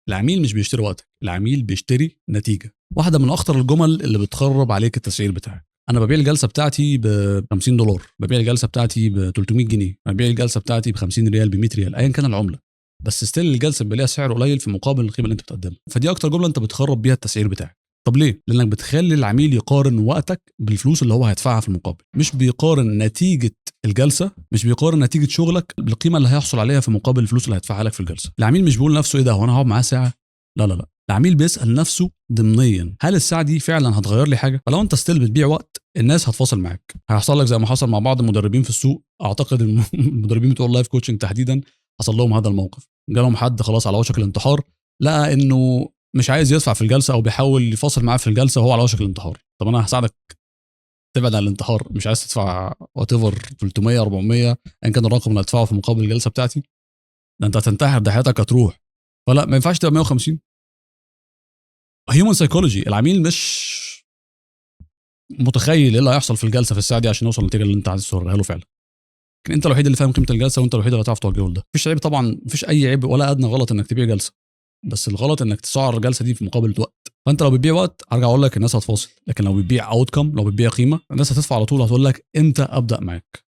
العميل مش بيشتري وقتك، العميل بيشتري نتيجه. واحده من اخطر الجمل اللي بتخرب عليك التسعير بتاعك. انا ببيع الجلسه بتاعتي ب $50، ببيع الجلسه بتاعتي ب 300 جنيه، ببيع الجلسه بتاعتي ب 50 ريال، ب 100 ريال، ايا كان العمله، بس ستيل الجلسه بيبقى ليها سعر قليل في مقابل القيمه اللي انت بتقدمها. فدي اكتر جمله انت بتخرب بيها التسعير بتاعك. طب ليه؟ لانك بتخلي العميل يقارن وقتك بالفلوس اللي هو هيدفعها في المقابل، مش بيقارن نتيجه الجلسه، مش بيقارن نتيجه شغلك بالقيمه اللي هيحصل عليها في مقابل الفلوس اللي هيدفعها لك في الجلسه. العميل مش بيقول لنفسه ايه ده، هو انا هقعد معاه ساعه؟ لا لا لا، العميل بيسال نفسه ضمنيا، هل الساعه دي فعلا هتغير لي حاجه؟ فلو انت ستيل بتبيع وقت، الناس هتفاصل معاك، هيحصل لك زي ما حصل مع بعض المدربين في السوق. اعتقد المدربين بتوع اللايف كوتشنج تحديدا حصل لهم هذا الموقف. جالهم حد خلاص على وشك الانتحار، لقى انه مش عايز يدفع في الجلسه او بيحاول يفاصل معاه في الجلسه وهو على وشك الانتحار. طب انا هساعدك تبعد عن الانتحار، مش عايز تدفع وات ايفر 300 400 ان كان الرقم اللي هتدفعه في مقابل الجلسه بتاعتي، ده انت هتنتحر، ده حياتك هتروح. فلا، ما ينفعش تبقى 150. هيومن سايكولوجي، العميل مش متخيل ايه اللي هيحصل في الجلسه في الساعه دي عشان يوصل للنتيجه اللي انت عايز توريها له فعلا. لكن انت الوحيد اللي فاهم قيمه الجلسه، وانت الوحيد اللي هتعرف توجهه لده. مفيش عيب طبعا، مفيش اي عيب ولا ادنى غلط انك تبيع جلسه، بس الغلط انك تسعر الجلسه دي في مقابل وقت. فانت لو بتبيع وقت، ارجع اقول لك الناس هتفاصل، لكن لو بتبيع اوتكم، لو بتبيع قيمه، الناس هتدفع على طول، هتقول لك امتى ابدا معاك.